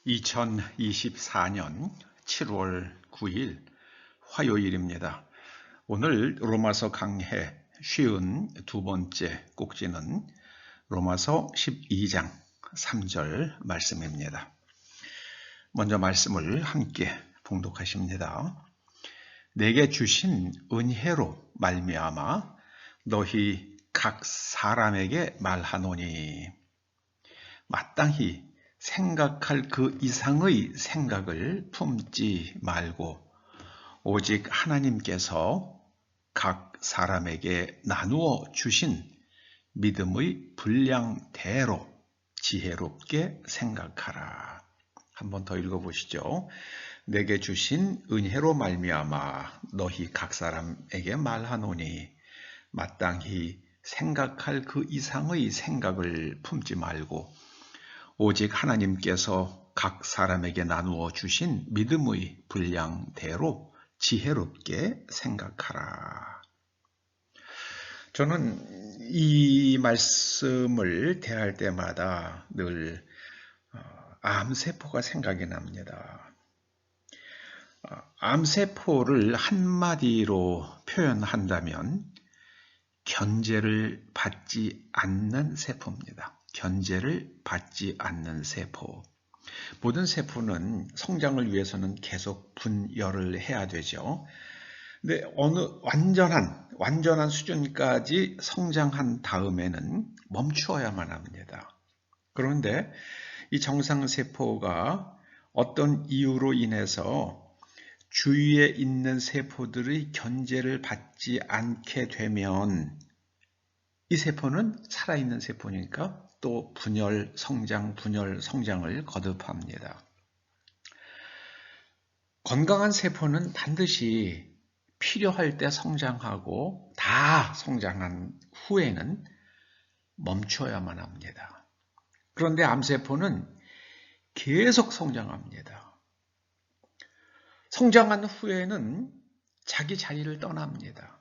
2024년 7월 9일 화요일입니다. 오늘 로마서 강해 52번째 꼭지는 로마서 12장 3절 말씀입니다. 먼저 말씀을 함께 봉독하십니다. 내게 주신 은혜로 말미암아 너희 각 사람에게 말하노니 마땅히 생각할 그 이상의 생각을 품지 말고 오직 하나님께서 각 사람에게 나누어 주신 믿음의 분량대로 지혜롭게 생각하라. 한 번 더 읽어보시죠. 내게 주신 은혜로 말미암아 너희 각 사람에게 말하노니 마땅히 생각할 그 이상의 생각을 품지 말고 오직 하나님께서 각 사람에게 나누어 주신 믿음의 분량대로 지혜롭게 생각하라. 저는 이 말씀을 대할 때마다 늘 암세포가 생각이 납니다. 암세포를 한마디로 표현한다면 견제를 받지 않는 세포입니다. 견제를 받지 않는 세포. 모든 세포는 성장을 위해서는 계속 분열을 해야 되죠. 근데 어느 완전한 수준까지 성장한 다음에는 멈추어야만 합니다. 그런데 이 정상세포가 어떤 이유로 인해서 주위에 있는 세포들의 견제를 받지 않게 되면 이 세포는 살아있는 세포니까 또 분열 성장을 거듭합니다. 건강한 세포는 반드시 필요할 때 성장하고 다 성장한 후에는 멈춰야만 합니다. 그런데 암세포는 계속 성장합니다. 성장한 후에는 자기 자리를 떠납니다.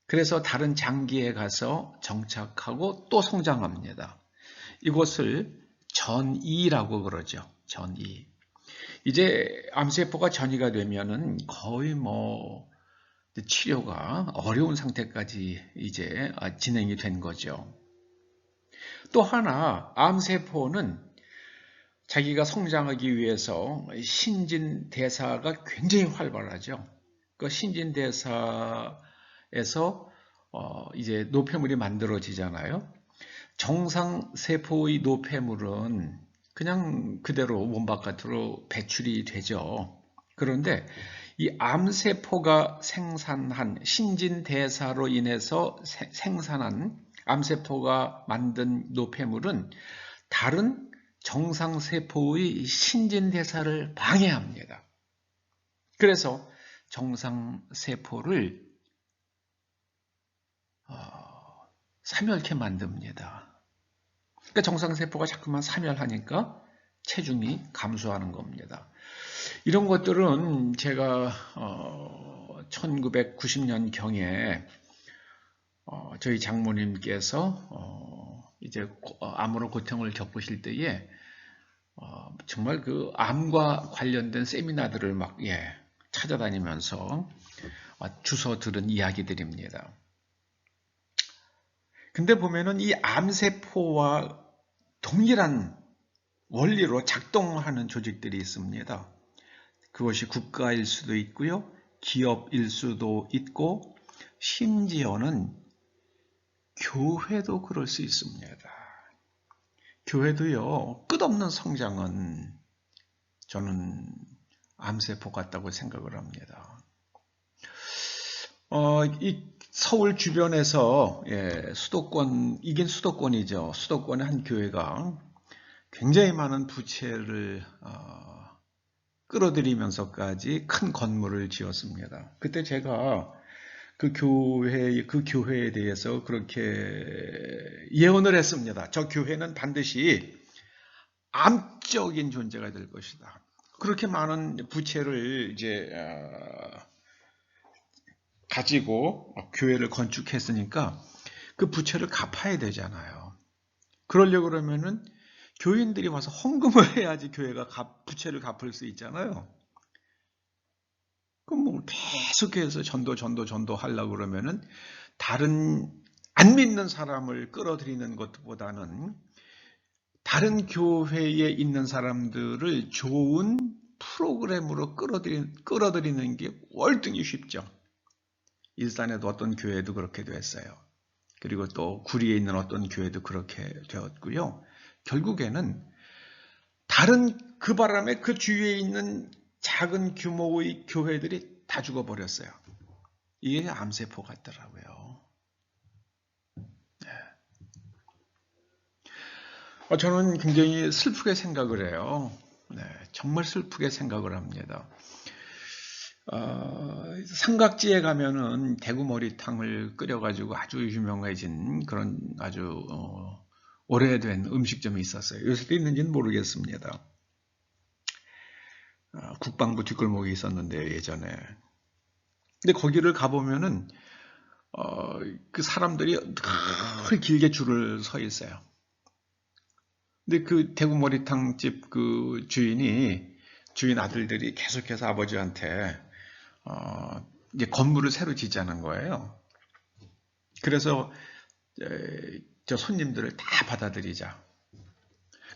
그래서 다른 장기에 가서 정착하고 또 성장합니다. 이것을 전이라고 그러죠. 전이. 이제 암세포가 전이가 되면은 거의 치료가 어려운 상태까지 이제 진행이 된 거죠. 또 하나, 암세포는 자기가 성장하기 위해서 신진대사가 굉장히 활발하죠. 그 신진대사에서 이제 노폐물이 만들어지잖아요. 정상세포의 노폐물은 그냥 그대로 몸 바깥으로 배출이 되죠. 그런데 이 암세포가 생산한 신진대사로 인해서 생산한 암세포가 만든 노폐물은 다른 정상세포의 신진대사를 방해합니다. 그래서 정상세포를 사멸케 만듭니다. 그러니까 정상세포가 자꾸만 사멸하니까 체중이 감소하는 겁니다. 이런 것들은 제가 1990년경에 저희 장모님께서 이제 암으로 고통을 겪으실 때에 정말 그 암과 관련된 세미나들을 막 찾아다니면서 주워 들은 이야기들입니다. 근데 보면은 이 암세포와 동일한 원리로 작동하는 조직들이 있습니다. 그것이 국가일 수도 있고요, 기업일 수도 있고, 심지어는 교회도 그럴 수 있습니다. 교회도요, 끝없는 성장은 저는 암세포 같다고 생각을 합니다. 이 서울 주변에서 이긴 수도권이죠. 수도권의 한 교회가 굉장히 많은 부채를 끌어들이면서까지 큰 건물을 지었습니다. 그때 제가 그 교회에 대해서 그렇게 예언을 했습니다. 저 교회는 반드시 암적인 존재가 될 것이다. 그렇게 많은 부채를 이제 가지고 교회를 건축했으니까 그 부채를 갚아야 되잖아요. 그러려고 그러면은 교인들이 와서 헌금을 해야지 교회가 부채를 갚을 수 있잖아요. 그럼 뭐 계속해서 전도 하려고 그러면은 다른 안 믿는 사람을 끌어들이는 것보다는 다른 교회에 있는 사람들을 좋은 프로그램으로 끌어들이는 게 월등히 쉽죠. 일산에도 어떤 교회도 그렇게 됐어요. 그리고 또 구리에 있는 어떤 교회도 그렇게 되었고요. 결국에는 다른 그 바람에 그 주위에 있는 작은 규모의 교회들이 다 죽어버렸어요. 이게 암세포 같더라고요. 저는 굉장히 슬프게 생각을 해요. 네, 정말 슬프게 생각을 합니다. 삼각지에 가면은 대구머리탕을 끓여가지고 아주 유명해진 그런 아주 오래된 음식점이 있었어요. 요새도 있는지는 모르겠습니다. 국방부 뒷골목에 있었는데 예전에. 근데 거기를 가보면은 그 사람들이 길게 줄을 서 있어요. 근데 그 대구머리탕 집 그 주인 아들들이 계속해서 아버지한테 이제 건물을 새로 짓자는 거예요. 그래서 저 손님들을 다 받아들이자.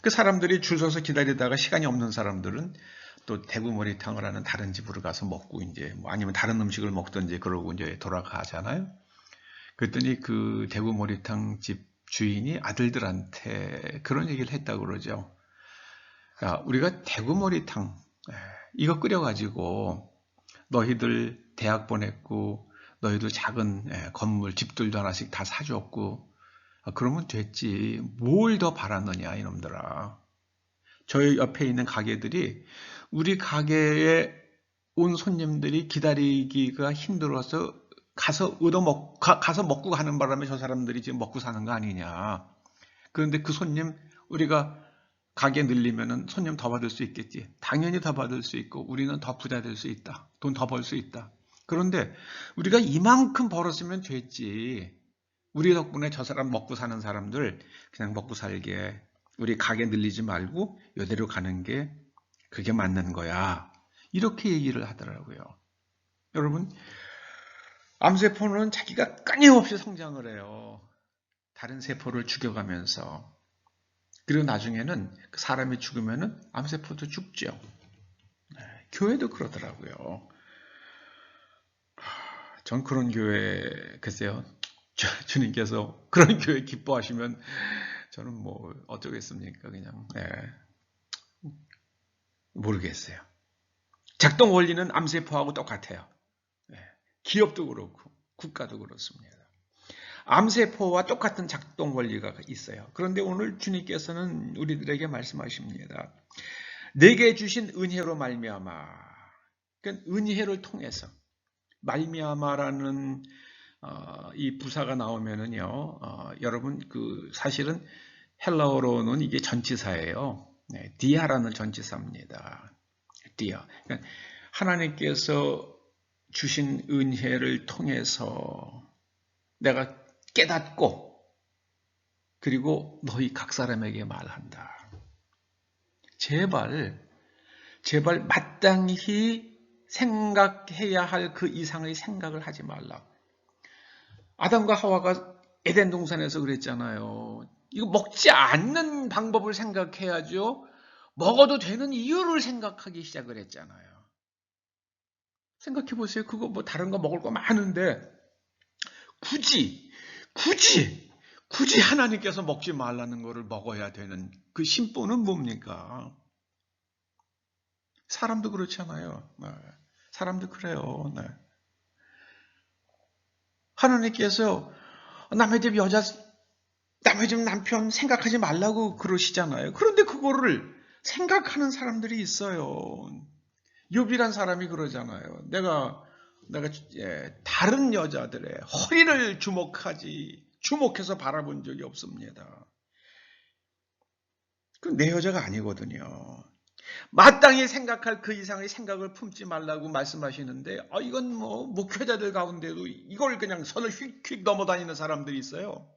그 사람들이 줄 서서 기다리다가 시간이 없는 사람들은 또 대구머리탕을 하는 다른 집으로 가서 먹고 이제 뭐 아니면 다른 음식을 먹든지 그러고 이제 돌아가잖아요. 그랬더니 그 대구머리탕 집 주인이 아들들한테 그런 얘기를 했다고 그러죠. 야, 우리가 대구머리탕 이거 끓여가지고 너희들 대학 보냈고 너희들 작은 건물 집들도 하나씩 다 사줬고 그러면 됐지. 뭘 더 바랐느냐 이놈들아. 저희 옆에 있는 가게들이 우리 가게에 온 손님들이 기다리기가 힘들어서 가서 먹고 가는 바람에 저 사람들이 지금 먹고 사는 거 아니냐. 그런데 그 손님 우리가 가게 늘리면은 손님 더 받을 수 있겠지. 당연히 더 받을 수 있고 우리는 더 부자 될 수 있다. 돈 더 벌 수 있다. 그런데 우리가 이만큼 벌었으면 됐지. 우리 덕분에 저 사람 먹고 사는 사람들 그냥 먹고 살게 우리 가게 늘리지 말고 이대로 가는 게 그게 맞는 거야. 이렇게 얘기를 하더라고요. 여러분, 암세포는 자기가 끊임없이 성장을 해요. 다른 세포를 죽여가면서. 그리고 나중에는 그 사람이 죽으면은 암세포도 죽죠. 교회도 그러더라고요. 전 그런 교회, 글쎄요. 주님께서 그런 교회 기뻐하시면 저는 뭐 어쩌겠습니까? 그냥 모르겠어요. 작동 원리는 암세포하고 똑같아요. 기업도 그렇고 국가도 그렇습니다. 암세포와 똑같은 작동 원리가 있어요. 그런데 오늘 주님께서는 우리들에게 말씀하십니다. 내게 주신 은혜로 말미암아, 그러니까 은혜를 통해서 말미암아라는 이 부사가 나오면은요, 여러분 그 사실은 헬라어로는 이게 전치사예요. 디아라는 전치사입니다. 디아. 그러니까 하나님께서 주신 은혜를 통해서 내가 깨닫고 그리고 너희 각 사람에게 말한다. 제발 마땅히 생각해야 할 그 이상의 생각을 하지 말라. 아담과 하와가 에덴 동산에서 그랬잖아요. 이거 먹지 않는 방법을 생각해야죠. 먹어도 되는 이유를 생각하기 시작을 했잖아요. 생각해 보세요. 그거 뭐 다른 거 먹을 거 많은데 굳이 하나님께서 먹지 말라는 거를 먹어야 되는 그 심보는 뭡니까? 사람도 그렇잖아요. 사람도 그래요. 하나님께서 남의 집 여자, 남의 집 남편 생각하지 말라고 그러시잖아요. 그런데 그거를 생각하는 사람들이 있어요. 욥이란 사람이 그러잖아요. 내가 다른 여자들의 허리를 주목해서 바라본 적이 없습니다. 그건 내 여자가 아니거든요. 마땅히 생각할 그 이상의 생각을 품지 말라고 말씀하시는데 이건 뭐 목회자들 가운데도 이걸 그냥 선을 휙휙 넘어다니는 사람들이 있어요.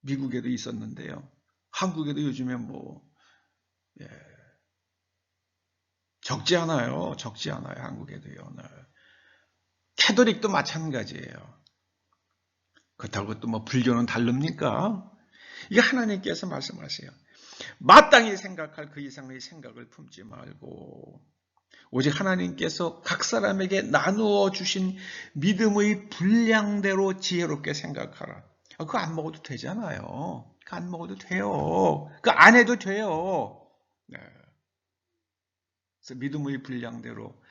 미국에도 있었는데요. 한국에도 요즘에 예, 적지 않아요. 적지 않아요. 한국에도요. 네. 캐톨릭도 마찬가지예요. 그렇다고 또 불교는 다릅니까? 이게 하나님께서 말씀하세요. 마땅히 생각할 그 이상의 생각을 품지 말고 오직 하나님께서 각 사람에게 나누어 주신 믿음의 분량대로 지혜롭게 생각하라. 그거 안 먹어도 되잖아요. 그거 안 먹어도 돼요. 그거 안 해도 돼요. 네. 그래서 믿음의 분량대로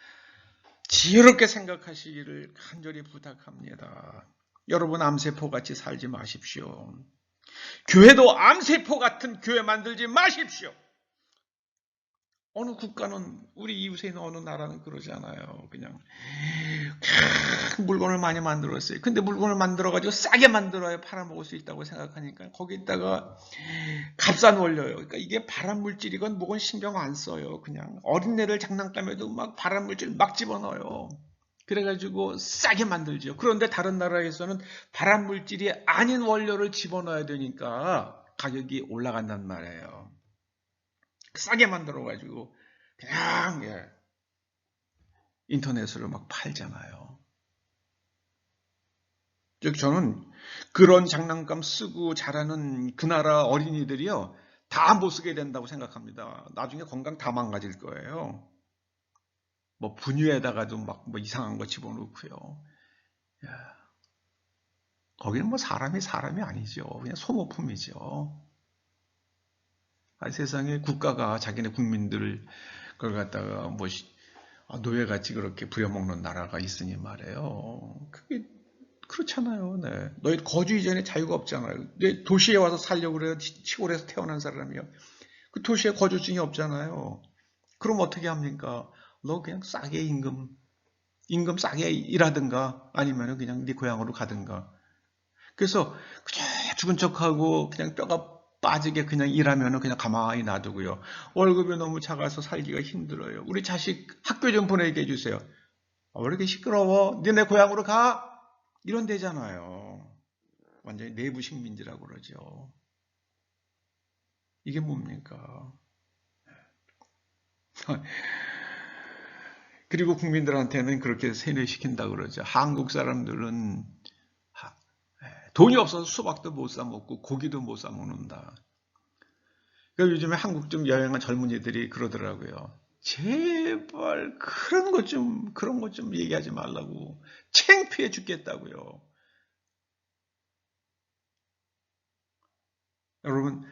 지혜롭게 생각하시기를 간절히 부탁합니다. 여러분 암세포같이 살지 마십시오. 교회도 암세포 같은 교회 만들지 마십시오. 어느 국가는 우리 이웃에 있는 어느 나라는 그러잖아요. 그냥 물건을 많이 만들었어요. 근데 물건을 만들어가지고 싸게 만들어야 팔아먹을 수 있다고 생각하니까 거기다가 값싼 원료예요. 그러니까 이게 발암물질이건 뭐건 신경 안 써요. 그냥 어린애들 장난감에도 막 발암물질 막 집어넣어요. 그래가지고 싸게 만들죠. 그런데 다른 나라에서는 발암물질이 아닌 원료를 집어넣어야 되니까 가격이 올라간단 말이에요. 싸게 만들어가지고 그냥 인터넷으로 막 팔잖아요. 즉 저는 그런 장난감 쓰고 자라는 그 나라 어린이들이요 다 못 쓰게 된다고 생각합니다. 나중에 건강 다 망가질 거예요. 분유에다가도 막 이상한 거 집어넣고요. 거기는 사람이 아니죠. 그냥 소모품이죠. 세상에 국가가 자기네 국민들을 그걸 갖다가 노예같이 그렇게 부려먹는 나라가 있으니 말이에요. 그게 그렇잖아요. 네. 너희 거주 이전에 자유가 없잖아요. 내 도시에 와서 살려고 그래요. 시골에서 태어난 사람이요. 그 도시에 거주증이 없잖아요. 그럼 어떻게 합니까? 너 그냥 싸게 임금 싸게 일하든가 아니면 그냥 네 고향으로 가든가. 그래서 그저 죽은 척하고 그냥 뼈가 빠지게 그냥 일하면 그냥 가만히 놔두고요. 월급이 너무 작아서 살기가 힘들어요. 우리 자식 학교 좀 보내게 해주세요. 왜 이렇게 시끄러워? 니네 고향으로 가? 이런 데잖아요. 완전히 내부 식민지라고 그러죠. 이게 뭡니까? 그리고 국민들한테는 그렇게 세뇌시킨다고 그러죠. 한국 사람들은 돈이 없어서 수박도 못 사 먹고 고기도 못 사 먹는다. 그러니까 요즘에 한국 좀 여행한 젊은이들이 그러더라고요. 제발 그런 것 좀 얘기하지 말라고. 창피해 죽겠다고요. 여러분,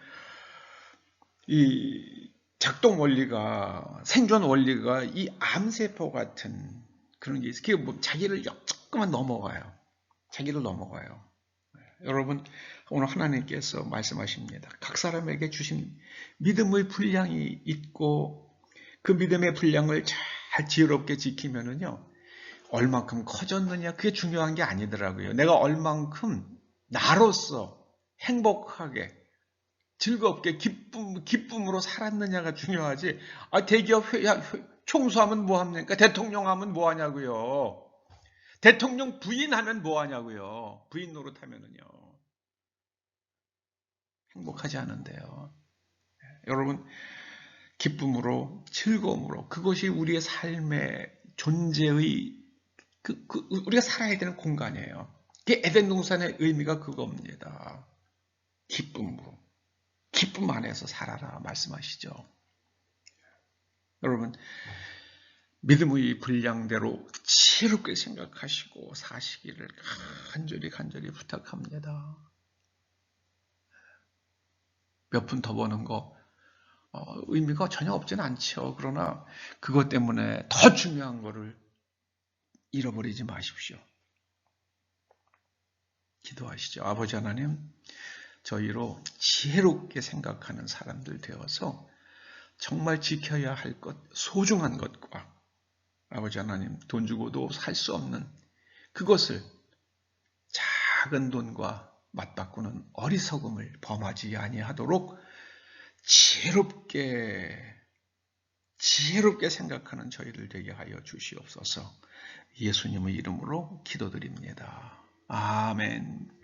이 작동 원리가, 생존 원리가 이 암세포 같은 그런 게 있어요. 그게 자기를 조금만 넘어가요. 자기를 넘어가요. 여러분, 오늘 하나님께서 말씀하십니다. 각 사람에게 주신 믿음의 분량이 있고 그 믿음의 분량을 잘 지혜롭게 지키면은요, 얼만큼 커졌느냐, 그게 중요한 게 아니더라고요. 내가 얼만큼 나로서 행복하게, 즐겁게, 기쁨으로 살았느냐가 중요하지. 대기업 총수하면 뭐 합니까? 대통령 하면 뭐 하냐고요. 대통령 부인하면 뭐 하냐고요. 부인 노릇하면은요. 행복하지 않은데요. 여러분, 기쁨으로, 즐거움으로, 그것이 우리의 삶의 존재의, 우리가 살아야 되는 공간이에요. 에덴 동산의 의미가 그겁니다. 기쁨으로. 기쁨 안에서 살아라 말씀하시죠. 여러분, 믿음의 분량대로 지혜롭게 생각하시고 사시기를 간절히 부탁합니다. 몇 푼 더 버는 거 의미가 전혀 없지는 않죠. 그러나 그것 때문에 더 중요한 거를 잃어버리지 마십시오. 기도하시죠. 아버지 하나님, 저희로 지혜롭게 생각하는 사람들 되어서 정말 지켜야 할 것, 소중한 것과 아버지 하나님, 돈 주고도 살 수 없는 그것을 작은 돈과 맞바꾸는 어리석음을 범하지 아니하도록 지혜롭게 생각하는 저희를 되게 하여 주시옵소서. 예수님의 이름으로 기도드립니다. 아멘.